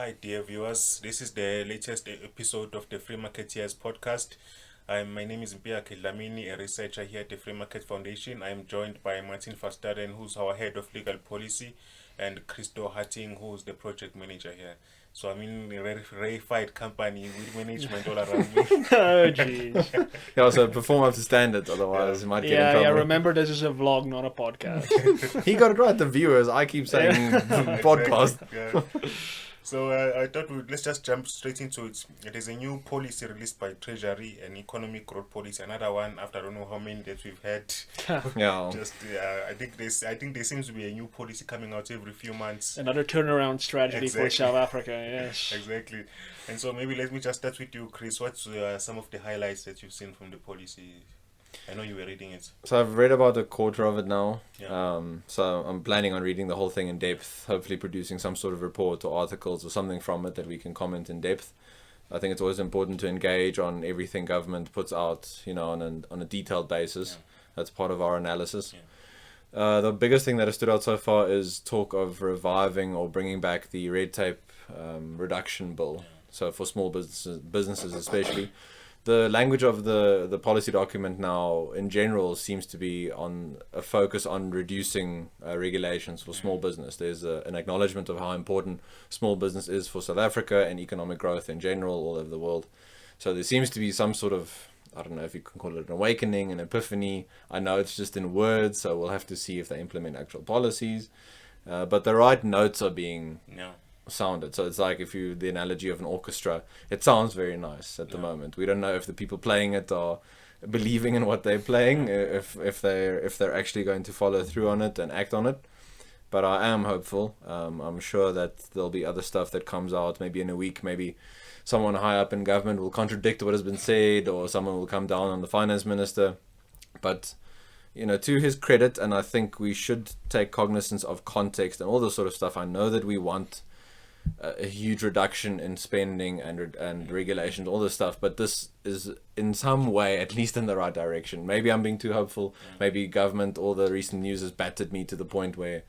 Hi, dear viewers. This is the latest episode of the Free Marketeers podcast. My name is Mpiyakhe Dhlamini, a researcher here at the Free Market Foundation. I'm joined by Martin van Staden, who's our head of legal policy, and Hattingh, who's the project manager here. So I'm in a rarefied company with management all around me. Oh, jeez. Yeah, so perform up to standards, otherwise you might get in Yeah, trouble. remember this is a vlog, not a podcast. He got it right, the viewers. I keep saying podcast. Yeah. So I thought let's just jump straight into it. It is a new policy released by Treasury, an economic growth policy. Another one after I don't know how many that we've had. Yeah. Just I think there seems to be a new policy coming out every few months. Another turnaround strategy for Exactly. South Africa, yes. Exactly. And so maybe let me just start with you, Chris. What's some of the highlights that you've seen from the policy? I know you were reading it. So I've read about a quarter of it now. Yeah. So I'm planning on reading the whole thing in depth, hopefully producing some sort of report or articles or something from it that we can comment in depth. I think it's always important to engage on everything government puts out, on a detailed basis. Yeah. That's part of our analysis. Yeah. The biggest thing that has stood out so far is talk of reviving or bringing back the red tape reduction bill. Yeah. So for small businesses especially. The language of the policy document now in general seems to be on a focus on reducing regulations for small business. There's an acknowledgement of how important small business is for South Africa and economic growth in general all over the world. So there seems to be some sort of, I don't know if you can call it an awakening, an epiphany. I know it's just in words, so we'll have to see if they implement actual policies. But the right notes are being sounded. So it's like the analogy of an orchestra, it sounds very nice at the moment. We don't know if the people playing it are believing in what they're playing, if they're actually going to follow through on it and act on it. But I am hopeful. I'm sure that there'll be other stuff that comes out maybe in a week. Maybe someone high up in government will contradict what has been said, or someone will come down on the finance minister. But to his credit, and I think we should take cognizance of context and all this sort of stuff. I know that we want a huge reduction in spending and regulations, all this stuff, but this is in some way at least in the right direction. Maybe I'm being too hopeful. Maybe government, all the recent news has battered me to the point where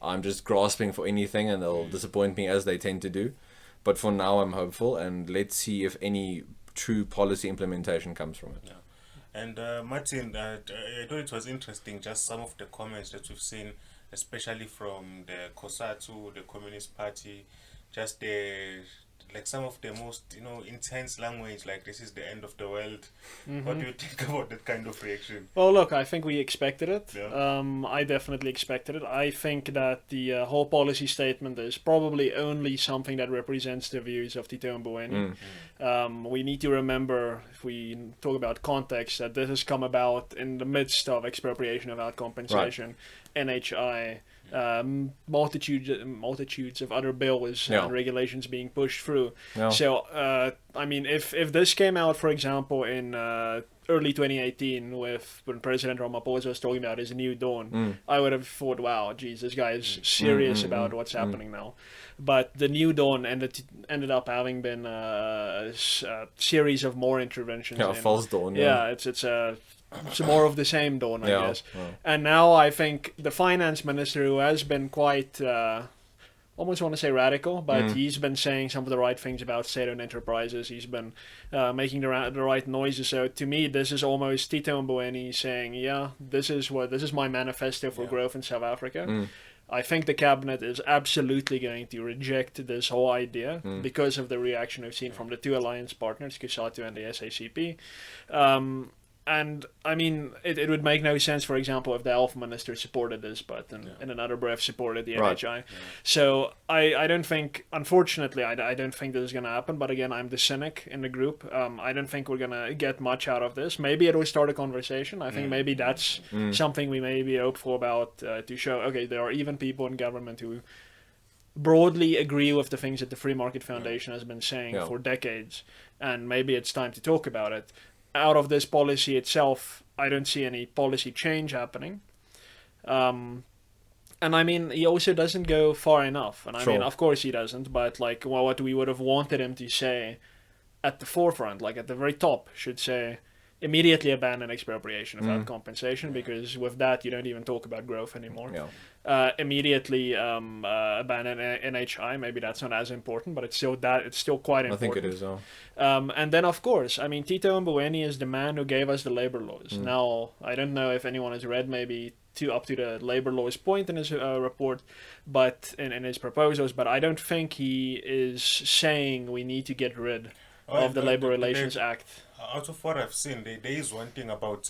I'm just grasping for anything and they'll disappoint me as they tend to do. But for now I'm hopeful, and let's see if any true policy implementation comes from it. And Martin, I thought it was interesting, just some of the comments that we've seen, especially from the COSATU, the Communist Party, just like some of the most intense language, like this is the end of the world. What do you think about that kind of reaction? Well, look, I think we expected it. Yeah. I definitely expected it. I think that the whole policy statement is probably only something that represents the views of Tito Mboweni. We need to remember, if we talk about context, that this has come about in the midst of expropriation without compensation, NHI, multitudes of other bills and regulations being pushed through. So if this came out, for example, in early 2018 when President Ramaphosa was talking about his new dawn, I would have thought, wow, geez, this guy is serious about what's happening now. But the new dawn ended up having been a series of more interventions. False dawn. It's more of the same dawn, I guess. And now I think the finance minister, who has been quite, almost want to say radical, but he's been saying some of the right things about state-owned enterprises. He's been making the right noises. So to me, this is almost Tito Mboweni saying, this is my manifesto for growth in South Africa. I think the cabinet is absolutely going to reject this whole idea because of the reaction we've seen from the two alliance partners, COSATU and the SACP. And I mean, it would make no sense, for example, if the health minister supported this, but in another breath supported the NHI. So I don't think, unfortunately, I don't think this is going to happen. But again, I'm the cynic in the group. I don't think we're going to get much out of this. Maybe it will start a conversation. I think maybe that's something we may be hopeful about, to show, okay, there are even people in government who broadly agree with the things that the Free Market Foundation has been saying for decades. And maybe it's time to talk about it. Out of this policy itself, I don't see any policy change happening. And I mean, he also doesn't go far enough. And I mean, of course he doesn't, but what we would have wanted him to say at the forefront, like at the very top, should say, immediately abandon expropriation without compensation, because with that, you don't even talk about growth anymore. immediately abandon NHI. Maybe that's not as important, but it's still quite important. I think it is. And then, of course, I mean, Tito Mboweni is the man who gave us the labor laws. Now, I don't know if anyone has read maybe up to the labor laws point in his report, but in his proposals, but I don't think he is saying we need to get rid of the Labor Relations Act. Out of what I've seen, there is one thing about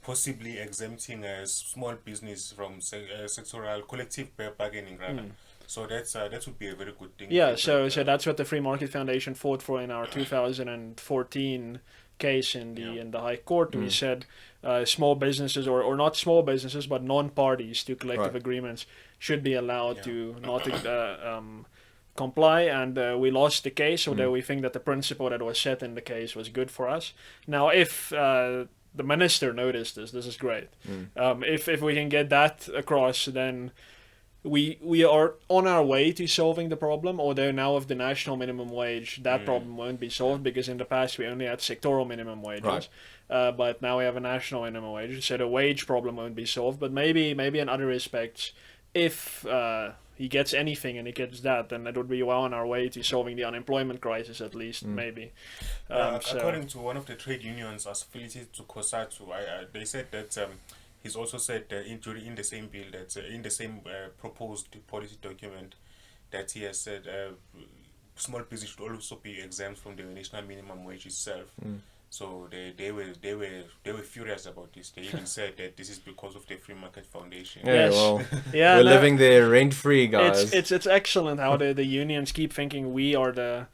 possibly exempting a small business from sectoral collective bargaining, rather. So that would be a very good thing. Yeah, so that's what the Free Market Foundation fought for in our 2014 case in the High Court. We said small businesses, or not small businesses, but non-parties to collective agreements should be allowed to not comply, and we lost the case, although we think that the principle that was set in the case was good for us. Now, if the minister noticed this is great. If we can get that across, then we are on our way to solving the problem, although now with the national minimum wage, that problem won't be solved, because in the past we only had sectoral minimum wages. But now we have a national minimum wage, so the wage problem won't be solved. But maybe in other respects, if he gets anything and he gets that, then that would be well on our way to solving the unemployment crisis, at least, maybe. According to one of the trade unions affiliated to COSATU, they said that he's also said in the same bill, that in the same proposed policy document, that he has said small business should also be exempt from the national minimum wage itself. So they were furious about this. They even said that this is because of the Free Market Foundation. Yeah, well, we're living there rent free, guys. It's excellent how the unions keep thinking we are the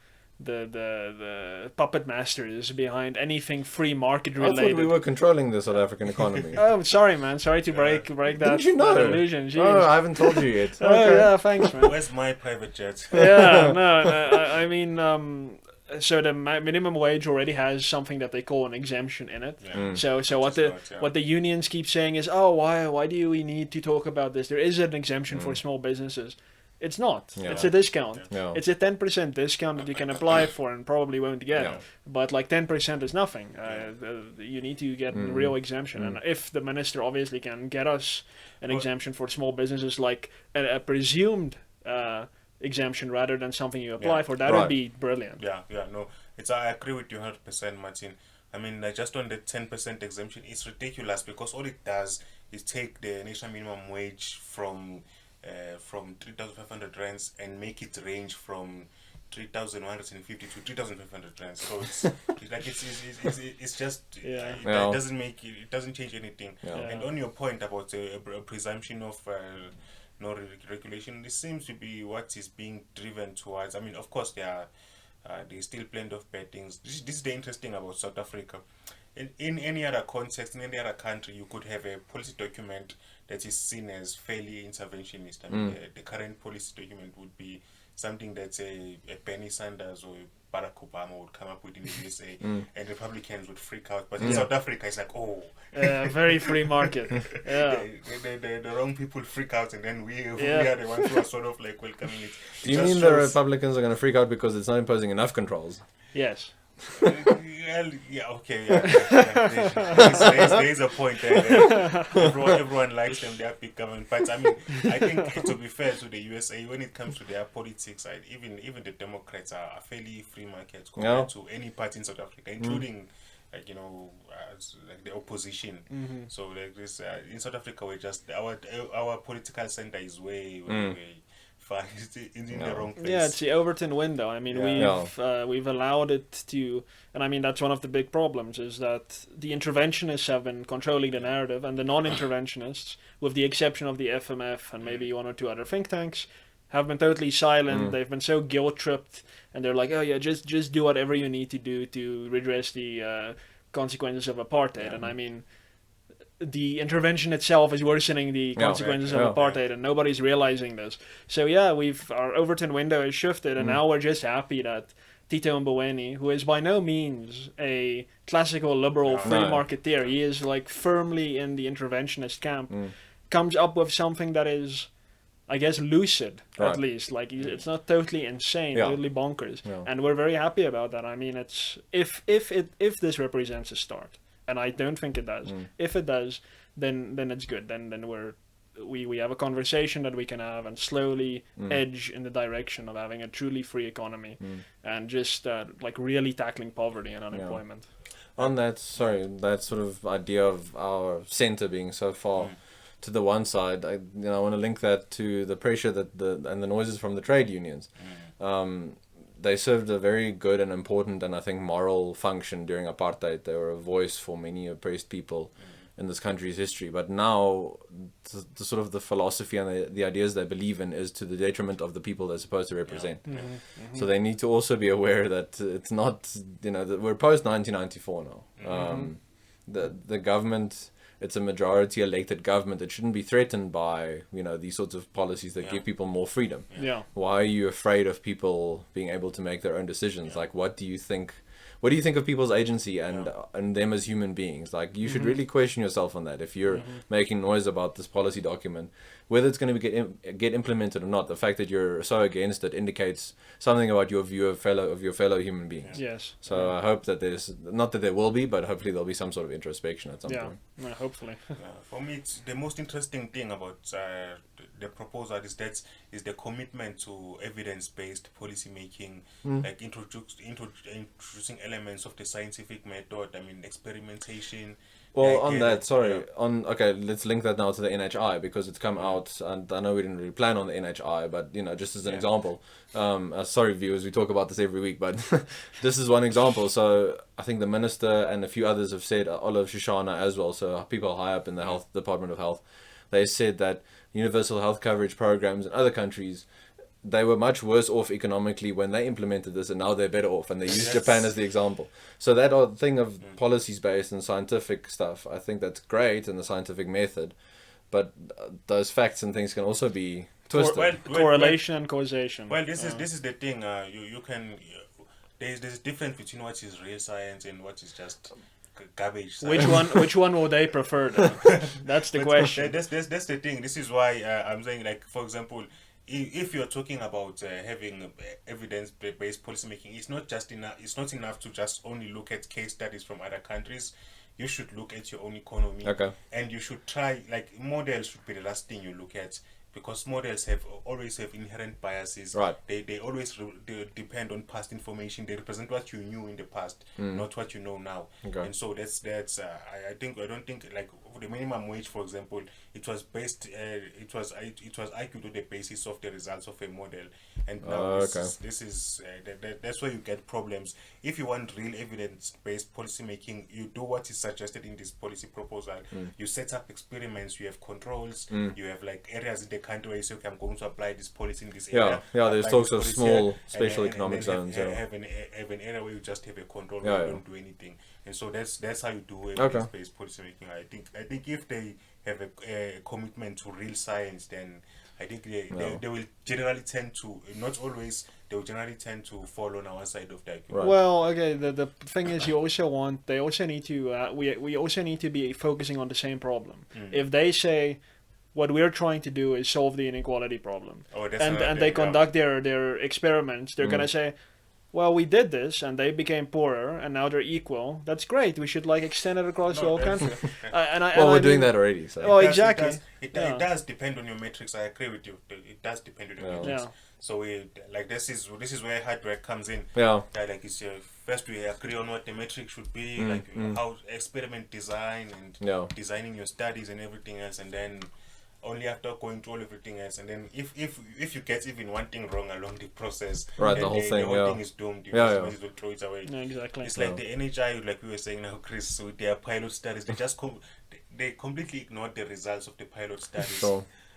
puppet masters behind anything free market related. I thought we were controlling the South African economy. Oh, sorry, man. Sorry to break that. Didn't you know? That illusion. Jeez. Oh, I haven't told you yet. Oh, yeah, thanks, man. Where's my private jet? Yeah, no, I mean, so the minimum wage already has something that they call an exemption in it. So what the unions keep saying is, oh, why do we need to talk about this? There is an exemption for small businesses. It's not. Yeah. It's a discount. Yeah. It's a 10% discount that you can apply for and probably won't get. Yeah. But like 10% is nothing. You need to get a real exemption. And if the minister obviously can get us an exemption for small businesses, like a presumed exemption rather than something you apply for, that would be brilliant. No, I agree with you 100%, Martin. I mean, just on the 10% exemption, it's ridiculous, because all it does is take the national minimum wage from 3,500 rands and make it range from 3,150 to 3,500 rands. So it's just it doesn't change anything. And on your point about a presumption of no regulation, this seems to be what is being driven towards. I mean, of course, there's still plenty of bad things. This is the interesting about South Africa. In any other context, in any other country, you could have a policy document that is seen as fairly interventionist. I mean, the current policy document would be something that a Bernie Sanders or Barack Obama would come up with in the USA, and Republicans would freak out. But in South Africa, it's like, very free market. The wrong people freak out, and then we are the ones who are sort of like welcoming it. Do you mean the Republicans are going to freak out because it's not imposing enough controls? Yes. There is a point there. Everyone likes them, they are big government. But I mean, I think, to be fair to the USA, when it comes to their politics, even the Democrats are fairly free markets compared to any party in South Africa, including like the opposition. So like this in South Africa, we're just our political center is way in the wrong place. Yeah, it's the Overton window. I mean, we've allowed it to, and I mean that's one of the big problems, is that the interventionists have been controlling the narrative, and the non-interventionists, with the exception of the FMF and maybe one or two other think tanks, have been totally silent. They've been so guilt-tripped, and they're like, oh yeah, just do whatever you need to do to redress the consequences of apartheid. And I mean, the intervention itself is worsening the consequences of apartheid, and nobody's realizing this. So our Overton window has shifted, and now we're just happy that Tito Mboweni, who is by no means a classical liberal free marketeer, he is like firmly in the interventionist camp, comes up with something that is, I guess, lucid, at least. Like, it's not totally insane, totally bonkers, and we're very happy about that. I mean, it's if this represents a start. And I don't think it does. If it does, then it's good. Then we have a conversation that we can have and slowly edge in the direction of having a truly free economy and just like really tackling poverty and unemployment. On that sort of idea of our center being so far to the one side, I want to link that to the pressure that and the noises from the trade unions. They served a very good and important and I think moral function during apartheid. They were a voice for many oppressed people in this country's history. But now the sort of the philosophy and the ideas they believe in is to the detriment of the people they're supposed to represent. So they need to also be aware that it's not, that we're post 1994 now. The government, it's a majority elected government. It shouldn't be threatened by, these sorts of policies that give people more freedom. Why are you afraid of people being able to make their own decisions? Like, what do you think of people's agency and them as human beings? Like, you should really question yourself on that. If you're making noise about this policy document, whether it's going to get implemented or not, the fact that you're so against it indicates something about your view of your fellow human beings. Yes. So I hope that not that there will be, but hopefully there'll be some sort of introspection at some point. Yeah, hopefully. For me, it's the most interesting thing about the proposal is the commitment to evidence-based policy making, like introducing elements of the scientific method. I mean, experimentation. Well, on that, okay, let's link that now to the NHI because it's come out, and I know we didn't really plan on the NHI, but just as an example, sorry viewers, we talk about this every week, but this is one example. So I think the minister and a few others have said, Olive Shoshana as well, so people high up in the health Department of Health, they said that universal health coverage programs in other countries, they were much worse off economically when they implemented this, and now they're better off, and they use Japan as the example. So that thing of policies based and scientific stuff, I think that's great in the scientific method, but those facts and things can also be twisted. Correlation and causation. Well, this is the thing. You can there's a difference between what is real science and what is just garbage science. Which one would they prefer? That's the question. That's the thing. This is why I'm saying, like, for example, if you're talking about having evidence-based policymaking, it's not just enough. It's not enough to just only look at case studies from other countries. You should look at your own economy, and you should try. Like, models should be the last thing you look at, because models always have inherent biases. Right. They always they depend on past information. They represent what you knew in the past, not what you know now. And so that's I don't think, like, the minimum wage, for example, it was based it was argued on the basis of the results of a model, and now this is that's where you get problems. If you want real evidence-based policy making, you do what is suggested in this policy proposal. You set up experiments, you have controls, you have like areas in the country where you say, okay, I'm going to apply this policy in this area. There's talks of small special economic zones. Have an area where you just have a control where you don't do anything. And so that's how you do evidence-based policy making. I think if they have a commitment to real science, then I think they will generally tend to, not always, they will generally tend to fall on our side of the argument. Right. Well, okay, the thing is, we also need to be focusing on the same problem. If they say what we're trying to do is solve the inequality problem, and they conduct their experiments, they're gonna say, well, we did this and they became poorer and now they're equal. That's great. We should extend it across the whole country. We're doing that already. So. Oh, exactly. It does depend on your metrics. I agree with you. It does depend on your metrics. So this is where hard work comes in. It's first we agree on what the metric should be, how experiment design and designing your studies and everything else, and then only after going through everything else, and then if you get even one thing wrong along the process, the whole thing is doomed. You might as well throw it away. Exactly. It's like the NHI, like we were saying now, Chris, with their pilot studies, they just they completely ignored the results of the pilot studies.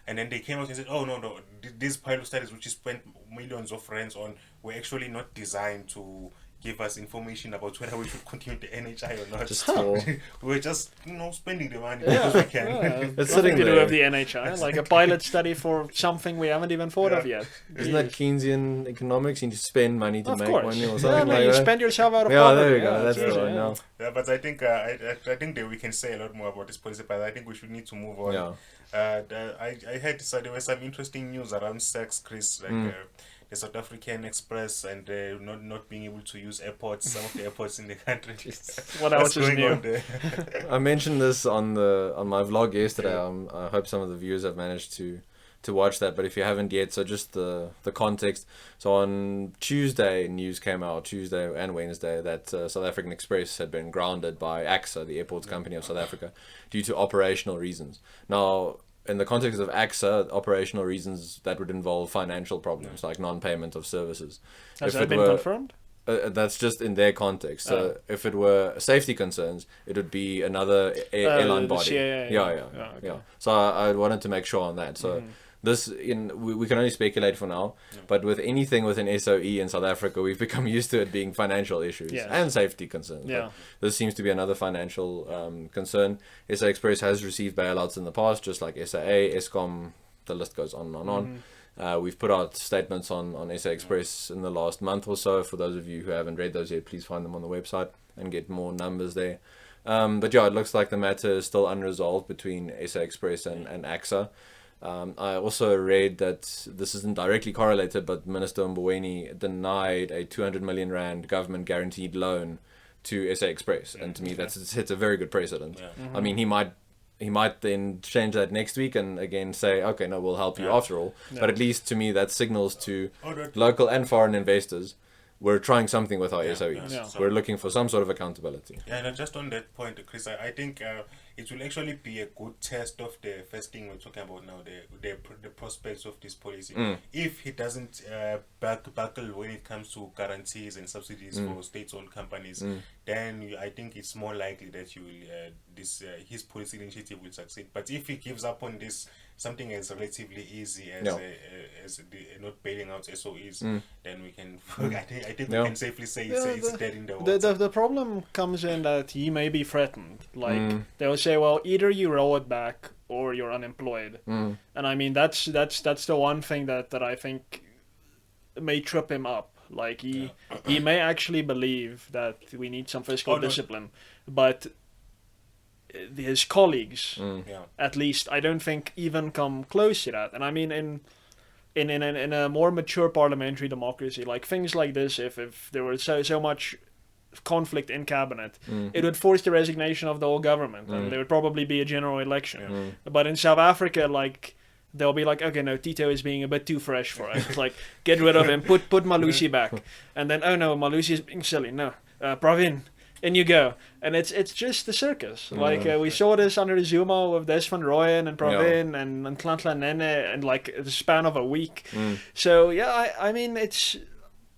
And then they came out and said, oh no, these pilot studies which you spent millions of rands on were actually not designed to give us information about whether we should continue the NHI or not. We're just spending the money because we can. It's nothing to do with the NHI, like a pilot study for something we haven't even thought of yet. Isn't that Keynesian economics? You need to spend money to make money or something like that. You spend yourself out of poverty. There we go. That's the one now. But I think I think that we can say a lot more about this policy, but I think we should need to move on. I heard there were some interesting news around SAX, Chris. the South African Express and not being able to use airports, some of the airports in the country. What else is new? I mentioned this on my vlog yesterday. I hope some of the viewers have managed to watch that, but if you haven't yet, so just the context. So on Tuesday, news came out, Tuesday and Wednesday, that South African Express had been grounded by AXA, the airports company of South Africa, due to operational reasons. Now, in the context of AXA, operational reasons, that would involve financial problems, like non-payment of services. Has that been confirmed? That's just in their context. So if it were safety concerns, it would be another airline body. Yeah. So I wanted to make sure on that. So this, we can only speculate for now, but with anything with an SOE in South Africa, we've become used to it being financial issues and safety concerns. Yeah. This seems to be another financial concern. SA Express has received bailouts in the past, just like SAA, Eskom, the list goes on and on. We've put out statements on SA Express in the last month or so. For those of you who haven't read those yet, please find them on the website and get more numbers there. But yeah, it looks like the matter is still unresolved between SA Express and AXA. I also read that this isn't directly correlated, but Minister Mboweni denied a 200 million rand government guaranteed loan to SA Express, and to me it's a very good precedent. I mean, he might then change that next week and again say, okay, no, we'll help you after all. But at least to me that signals to local and foreign investors, we're trying something with our SOEs. We're looking for some sort of accountability. Yeah, and just on that point, Chris, I think it will actually be a good test of the first thing we're talking about now, the prospects of this policy. If he doesn't buckle when it comes to guarantees and subsidies for state-owned companies, then I think it's more likely that his policy initiative will succeed. But if he gives up on this, something as relatively easy as not bailing out SOEs, then we can. I think we can safely say it's dead in the water. The problem comes in that he may be threatened. Like they'll say, well, either you roll it back or you're unemployed. And I mean that's the one thing that I think may trip him up. Like he may actually believe that we need some fiscal discipline, but his colleagues, at least, I don't think even come close to that. And I mean, in a more mature parliamentary democracy, like things like this, if there was so much conflict in cabinet, it would force the resignation of the whole government, and there would probably be a general election. But in South Africa, like, they'll be like, okay, no, Tito is being a bit too fresh for us. It's like, get rid of him, put Malusi back, and then, oh no, Malusi is being silly. No, Pravin, in you go. And it's just the circus. Like we saw this under the Zuma with Des van Rooyen and Pravin and Nhlanhla Nene and like the span of a week. So yeah, I mean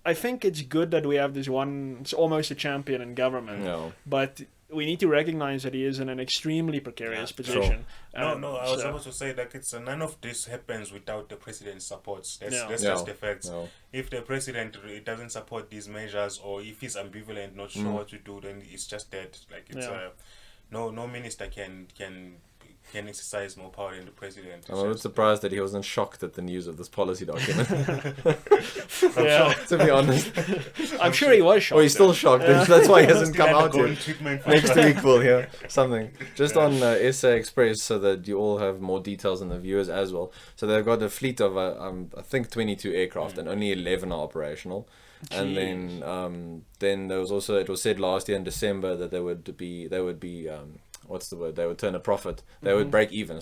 I think it's good that we have this one. It's almost a champion in government, but we need to recognize that he is in an extremely precarious position. I was supposed to say that it's none of this happens without the president's support. That's just the facts. If the president doesn't support these measures, or if he's ambivalent, not sure what to do, then it's just dead. Like it's no minister can exercise more power than the president. I'm a bit surprised that he wasn't shocked at the news of this policy document. To be honest. I'm sure he was shocked. Oh, he's still shocked. That's why he hasn't come out yet. Next week we'll hear something. Just on SA Express, so that you all have more details and the viewers as well. So they've got a fleet of, I think, 22 aircraft and only 11 are operational. Jeez. And then there was also, it was said last year in December that they would be what's the word? They would turn a profit. They would break even.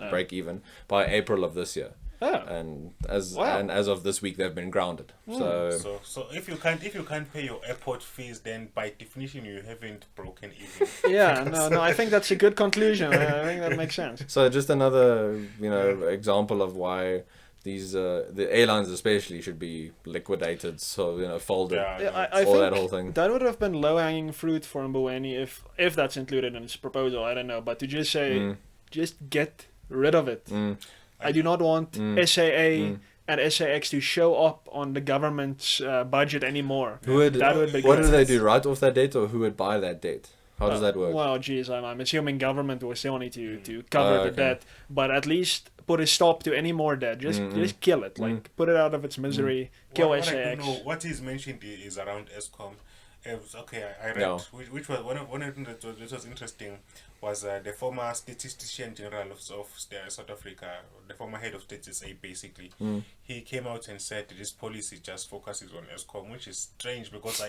Break even by April of this year. And as of this week, they've been grounded. So if you can't pay your airport fees, then by definition you haven't broken even. No, I think that's a good conclusion. I think that makes sense. So just another example of why these the airlines especially should be liquidated, so folded. I think that whole thing. That would have been low-hanging fruit for Mboweni if that's included in his proposal. I don't know, but to just say, just get rid of it. I do not want SAA and SAX to show up on the government's budget anymore. What do they do? Write off that debt, or who would buy that debt? How does that work? Well, geez, I'm assuming government will still need to cover the debt, but at least put a stop to any more debt. Just kill it. Like, put it out of its misery. Kill SAX. I don't know. What is mentioned is around Eskom. I read which was one of the things that was interesting was the former statistician general of South Africa, the former head of SAX basically. He came out and said this policy just focuses on ESCOM, which is strange because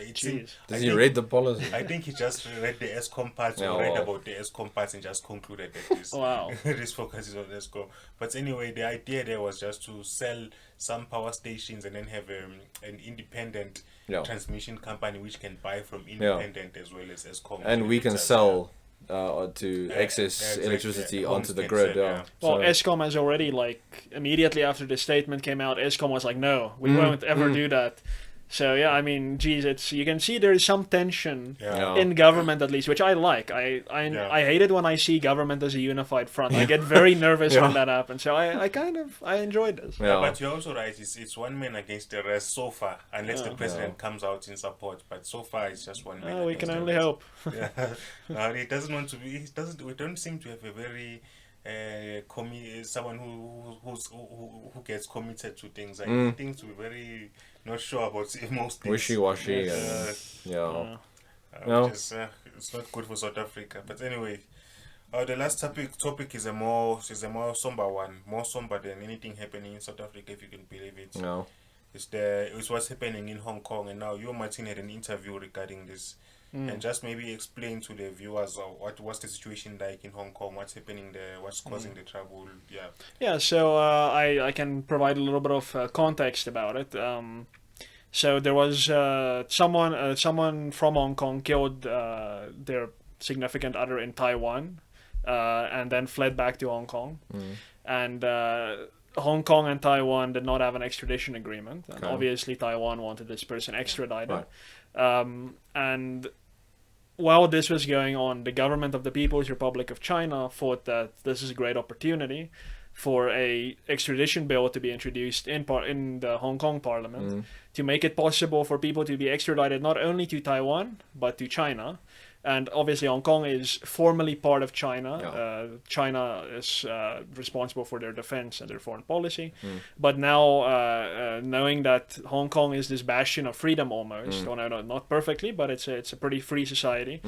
Does he read the policy? I think he just read the ESCOM parts or read about the ESCOM parts and just concluded that this, this focuses on ESCOM. But anyway, the idea there was just to sell some power stations and then have an independent transmission company which can buy from independent as well as ESCOM. And we can sell to excess electricity onto the grid. Well, ESCOM has already, like, immediately after the statement came out, ESCOM was like, no, we won't ever do that. So yeah, I mean, geez, you can see there's some tension in government at least, which I like. I hate it when I see government as a unified front. I get very nervous when that happens. So I enjoyed this. Yeah, but you're also right. It's one man against the rest so far, unless the president comes out in support. But so far, it's just one man. We can only hope. It doesn't want to be. It doesn't. We don't seem to have a very someone who gets committed to things. I think things to be very not sure about most things. Wishy-washy. It's not good for South Africa. But anyway, the last topic is a more somber one, more somber than anything happening in South Africa, if you can believe it. No. It's what's happening in Hong Kong, and now you, Martin, had an interview regarding this. And just maybe explain to the viewers what's the situation like in Hong Kong, what's happening there, what's causing the trouble. So I can provide a little bit of context about it. So there was someone from Hong Kong killed their significant other in Taiwan, and then fled back to Hong Kong. And Hong Kong and Taiwan did not have an extradition agreement, and obviously Taiwan wanted this person extradited. And while this was going on, the government of the People's Republic of China thought that this is a great opportunity for a extradition bill to be introduced in the Hong Kong Parliament to make it possible for people to be extradited not only to Taiwan but to China. And obviously Hong Kong is formally part of China. China is responsible for their defense and their foreign policy. But now, knowing that Hong Kong is this bastion of freedom almost, not perfectly, but it's a pretty free society,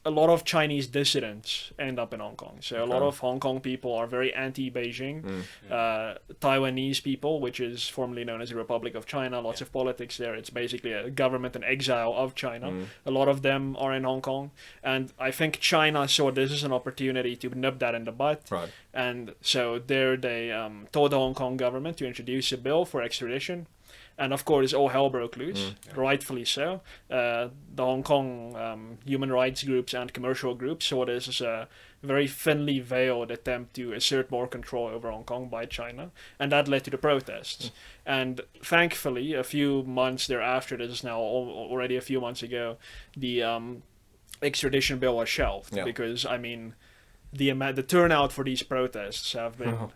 a lot of Chinese dissidents end up in Hong Kong. So a lot of Hong Kong people are very anti-Beijing. Taiwanese people, which is formerly known as the Republic of China, lots of politics there. It's basically a government in exile of China. A lot of them are in Hong Kong. And I think China saw this as an opportunity to nip that in the bud. And so there they told the Hong Kong government to introduce a bill for extradition. And of course, all hell broke loose, rightfully so. The Hong Kong human rights groups and commercial groups saw this as a very thinly veiled attempt to assert more control over Hong Kong by China. And that led to the protests. And thankfully, a few months thereafter, this is now already a few months ago, the extradition bill was shelved. Because, I mean, the turnout for these protests have been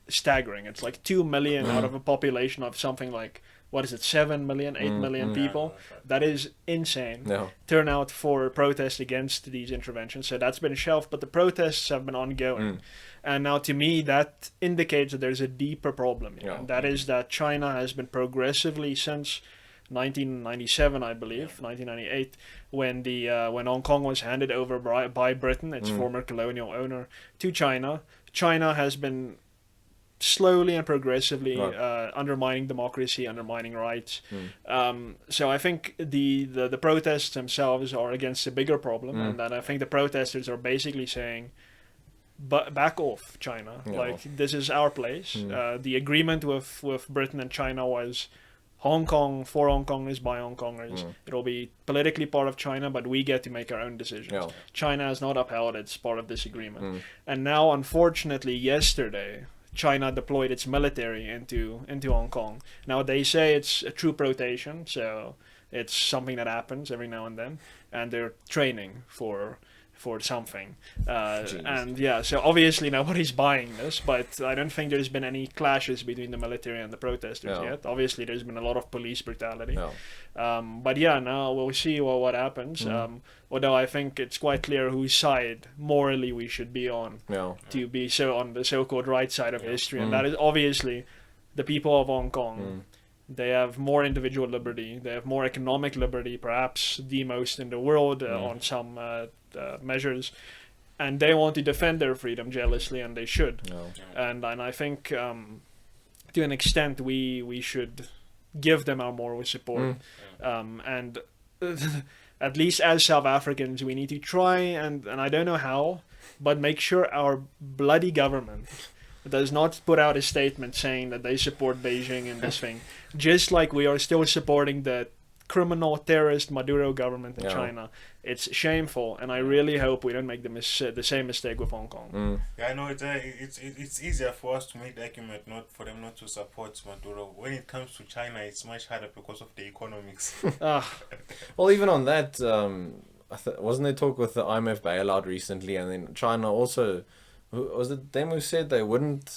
staggering. It's like 2 million out of a population of something like, 7 million, 8 million people? That is insane. Turnout for protests against these interventions. So that's been shelved, but the protests have been ongoing. And now to me, that indicates that there's a deeper problem here. And that is that China has been progressively since 1997, I believe, 1998, when Hong Kong was handed over by Britain, its former colonial owner, to China. China has been slowly and progressively undermining democracy, undermining rights. So I think the protests themselves are against a bigger problem, and then I think the protesters are basically saying, back off, China. Like, this is our place. The agreement with Britain and China was Hong Kong for Hong Kongers by Hong Kongers. It'll be politically part of China, but we get to make our own decisions. China has not upheld its part of this agreement. And now, unfortunately, yesterday, China deployed its military into Hong Kong. Now they say it's a troop rotation, so it's something that happens every now and then, and they're training for something. And so obviously nobody's buying this, but I don't think there's been any clashes between the military and the protesters yet. Obviously there's been a lot of police brutality. But now we'll see what happens. Although I think it's quite clear whose side morally we should be on to be on the so-called right side of history. And that is obviously the people of Hong Kong. They have more individual liberty. They have more economic liberty, perhaps the most in the world on some measures. and they want to defend their freedom jealously, and they should. No. And I think to an extent we should give them our moral support. And at least as South Africans, we need to try and I don't know how, but make sure our bloody government does not put out a statement saying that they support Beijing in this thing, just like we are still supporting the criminal terrorist Maduro government in China. It's shameful, and I really hope we don't make the same mistake with Hong Kong. Yeah, I know it's easier for us to make the argument not for them not to support Maduro. When it comes to China, it's much harder because of the economics. Well, even on that, wasn't there talk with the IMF bailout recently, and then China also. Was it them who said they wouldn't?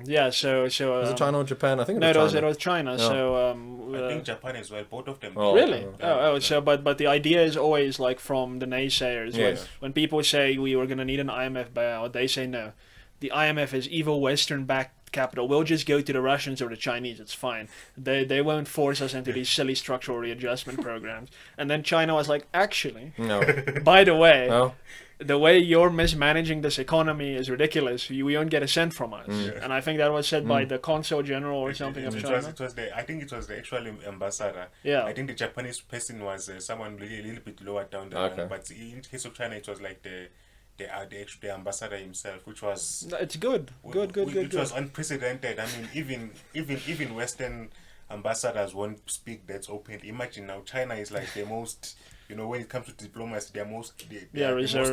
Yeah, so was it China or Japan? I think it was China. It was China. Yeah. So I think Japan as well. Both of them. Oh, really? okay. So but the idea is always like from the naysayers. Yes. When people say we were going to need an IMF bailout, they say no. The IMF is evil Western-backed capital. We'll just go to the Russians or the Chinese. It's fine. They won't force us into these silly structural readjustment programs. And then China was like, actually, No. by the way. No. The way you're mismanaging this economy is ridiculous. We won't get a cent from us. And I think that was said by the consul general or something of China. I think it was the actual ambassador. Yeah. I think the Japanese person was someone really a little bit lower down the line. But in case of China, it was like the ambassador himself, which was... It's good. Good. It was unprecedented. I mean, even Western ambassadors won't speak that openly. Imagine now, China is like the most... when it comes to diplomacy, they're the most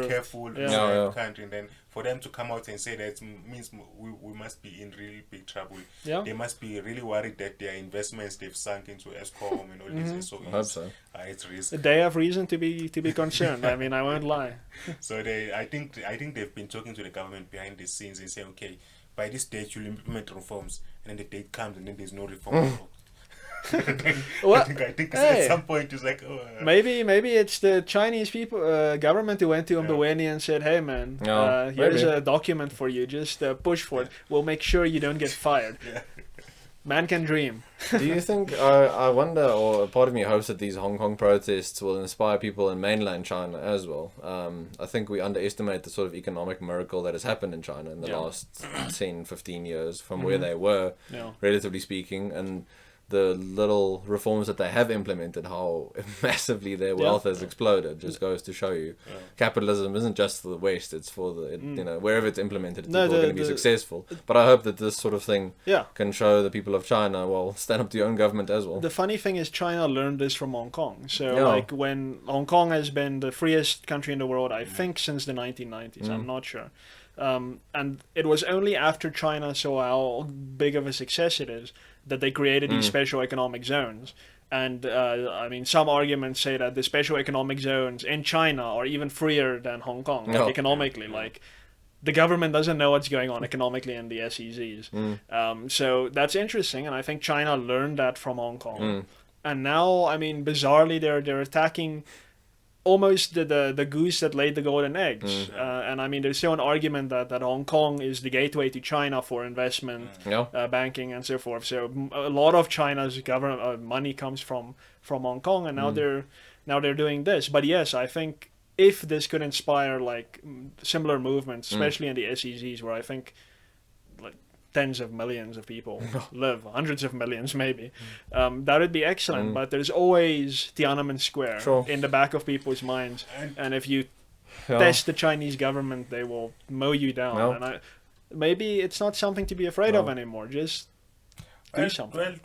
careful, reserved country. And then for them to come out and say that means we must be in really big trouble. Yeah. They must be really worried that their investments they've sunk into ESCOM and all this. So I hope so. It's risk. They have reason to be concerned. I mean, I won't lie. So I think they've been talking to the government behind the scenes and saying, okay, by this date you'll implement reforms, and then the date comes and then there's no reform. Well, I think at some point it's like maybe it's the Chinese people government who went to Mboweni and said, hey man, here's a document for you, just push for it, we'll make sure you don't get fired. Man can dream. Do you think I wonder, or part of me hopes that these Hong Kong protests will inspire people in mainland China as well? I think we underestimate the sort of economic miracle that has happened in China in the last 10-15 years from where they were, relatively speaking, and the little reforms that they have implemented, how massively their wealth has exploded, just goes to show you capitalism isn't just for the West, it's for the wherever it's implemented, people are going to be successful. But I hope that this sort of thing can show the people of China, well, stand up to your own government as well. The funny thing is China learned this from Hong Kong. So like when Hong Kong has been the freest country in the world, I think since the 1990s, I'm not sure. And it was only after China saw how big of a success it is that they created these special economic zones. And I mean, some arguments say that the special economic zones in China are even freer than Hong Kong, economically. Like, the government doesn't know what's going on economically in the SEZs. So that's interesting, and I think China learned that from Hong Kong. And now, I mean, bizarrely, they're attacking almost the goose that laid the golden eggs. And I mean, there's still an argument that Hong Kong is the gateway to China for investment, banking, and so forth. So a lot of China's government money comes from Hong Kong, and now they're doing this. But yes, I think if this could inspire like similar movements, especially in the SEZs, where I think like tens of millions of people live, hundreds of millions maybe, that would be excellent. But there's always Tiananmen Square in the back of people's minds, and if you test the Chinese government, they will mow you down. And maybe it's not something to be afraid of anymore. Just do something.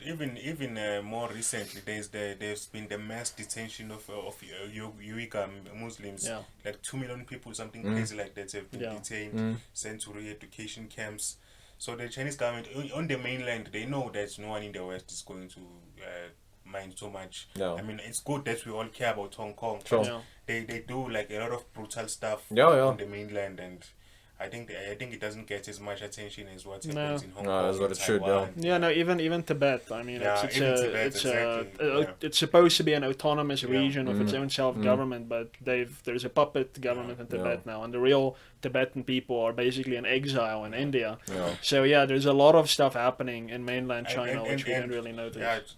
Even more recently, there's been the mass detention of Uyghur Muslims. Like 2 million people, something crazy like that, have been detained, sent to re-education camps. So the Chinese government on the mainland, they know that no one in the West is going to mind so much. I mean, it's good that we all care about Hong Kong. They do like a lot of brutal stuff on the mainland, and I think it doesn't get as much attention as what happens in Hong Kong. That's what it should. Even Tibet. I mean, it's supposed to be an autonomous region of its own self-government, but there's a puppet government in Tibet now, and the real Tibetan people are basically in exile in India. So there's a lot of stuff happening in mainland China which we don't really notice.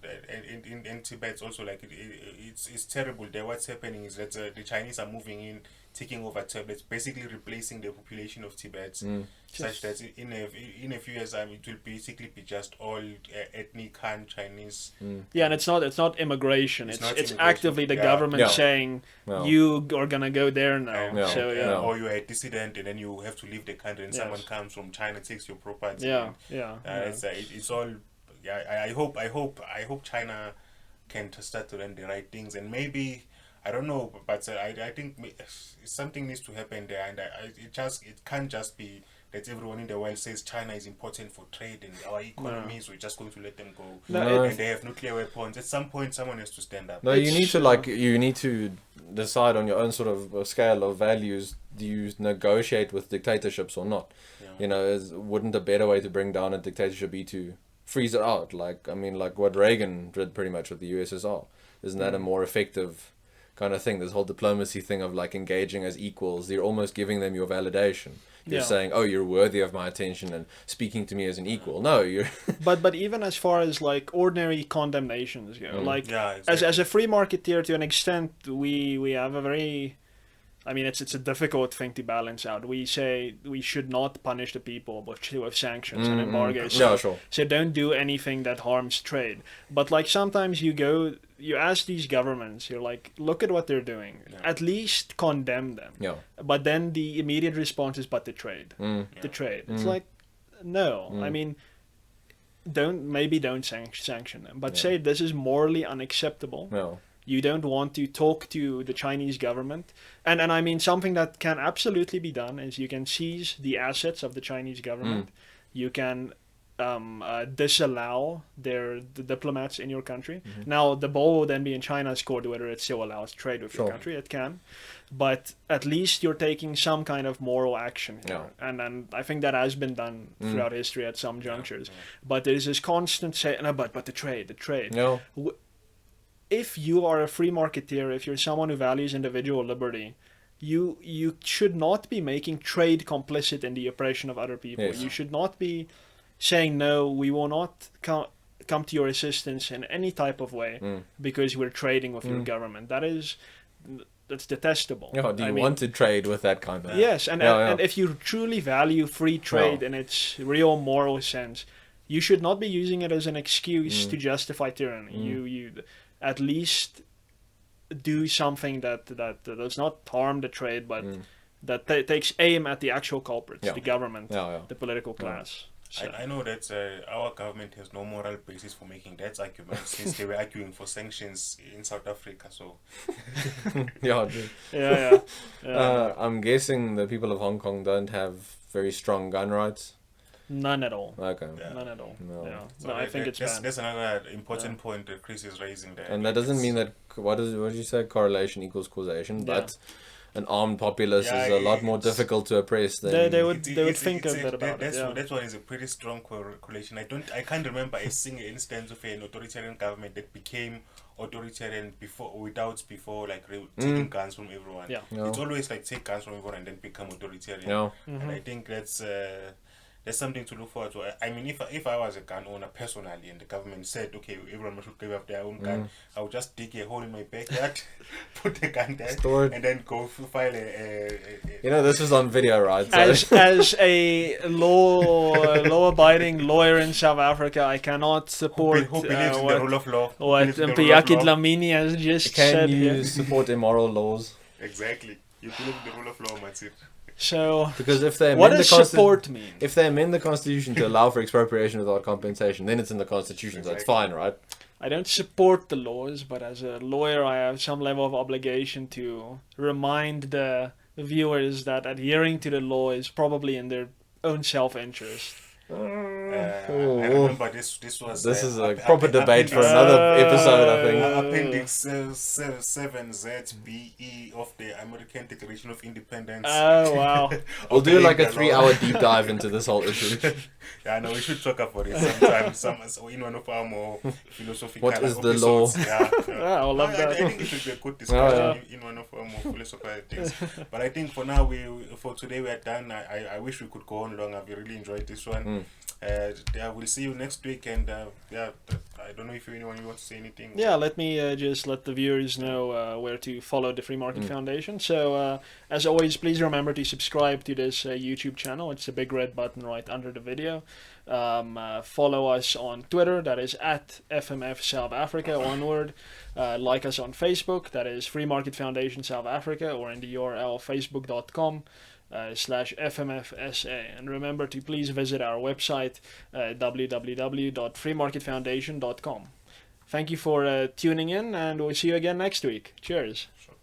In Tibet also, like it's terrible. There, what's happening is that the Chinese are moving in taking over tablets, basically replacing the population of Tibet, such that in a few years time it will basically be just all ethnic Han Chinese. Yeah, and it's not immigration. It's not immigration. Actively the government saying you are gonna go there now. Or you're a dissident and then you have to leave the country, and someone comes from China, takes your property. It's all. Yeah, I hope China can start to learn the right things, and maybe. I don't know, but I think something needs to happen there, and it can't just be that everyone in the world says China is important for trade and our economies. We're just going to let them go, and they have nuclear weapons. At some point, someone has to stand up. No, you need to decide on your own sort of scale of values. Do you negotiate with dictatorships or not? Wouldn't a better way to bring down a dictatorship be to freeze it out? Like what Reagan did pretty much with the USSR. Isn't that a more effective kind of thing? This whole diplomacy thing of like engaging as equals. You're almost giving them your validation. You're saying, oh, you're worthy of my attention and speaking to me as an equal. No, you're but even as far as like ordinary condemnations go, as a free marketeer, to an extent, we have a very, it's a difficult thing to balance out. We say we should not punish the people with sanctions and embargoes. So don't do anything that harms trade. But like sometimes you ask these governments, you're like, look at what they're doing. At least condemn them. But then the immediate response is, but the trade. The trade. It's like, no. Don't sanction them. But say this is morally unacceptable. You don't want to talk to the Chinese government. And something that can absolutely be done is you can seize the assets of the Chinese government. You can disallow the diplomats in your country. Now, the ball will then be in China's court whether it still allows trade with your country. It can. But at least you're taking some kind of moral action here. And I think that has been done throughout history at some junctures. But there's this constant say, no, but the trade. No. If you are a free marketeer, if you're someone who values individual liberty, you should not be making trade complicit in the oppression of other people. You should not be saying, no, we will not come to your assistance in any type of way because we're trading with your government. That's detestable. Do you want to trade with that kind of... Yes, and if you truly value free trade in its real moral sense, you should not be using it as an excuse to justify tyranny. You at least do something that does not harm the trade, but that takes aim at the actual culprits, the government, the political class. So. I know that our government has no moral basis for making that argument since they were arguing for sanctions in South Africa. So, I'm guessing the people of Hong Kong don't have very strong gun rights. None at all. Okay. None at all. No. So I think it's bad. That's another important point that Chris is raising there. And that doesn't mean that what did you say? Correlation equals causation, but an armed populace is a lot more difficult to oppress than they would think a bit about it. That one is a pretty strong correlation. I can't remember a single instance of an authoritarian government that became authoritarian without like taking guns from everyone. It's always like take guns from everyone and then become authoritarian. And I think that's something to look forward to. I mean, if I was a gun owner personally and the government said, okay, everyone should give up their own gun, I would just dig a hole in my backyard, put the gun there, and then go file a this is on video, right? So. As a law-abiding lawyer in South Africa, I cannot support who believes in the rule of law. What Mpiyakhe Dhlamini has just said. Can you support immoral laws? Exactly. You believe in the rule of law, Matip. So, because if they what does support mean? If they amend the Constitution to allow for expropriation without compensation, then it's in the Constitution, so it's fine, right? I don't support the laws, but as a lawyer, I have some level of obligation to remind the viewers that adhering to the law is probably in their own self-interest. I remember this was... This is a proper debate for another episode, I think. Appendix 7ZBE of the American Declaration of Independence. Oh, wow. We'll do like a 3-hour deep dive into this whole issue. I know, we should talk about it sometime. In one of our more philosophical What is the law? I love that. I think it should be a good discussion in one of our more philosophical things. But I think for now, for today we are done. I wish we could go on long. I've really enjoyed this one. we'll see you next week. And I don't know if anyone wants to say anything. Yeah, let me just let the viewers know where to follow the Free Market Foundation. So, as always, please remember to subscribe to this YouTube channel. It's a big red button right under the video. Follow us on Twitter, that is at FMF South Africa, one word. Like us on Facebook, that is Free Market Foundation South Africa, or in the URL facebook.com/FMFSA. And remember to please visit our website, www.freemarketfoundation.com. Thank you for tuning in, and we'll see you again next week. Cheers. Sure.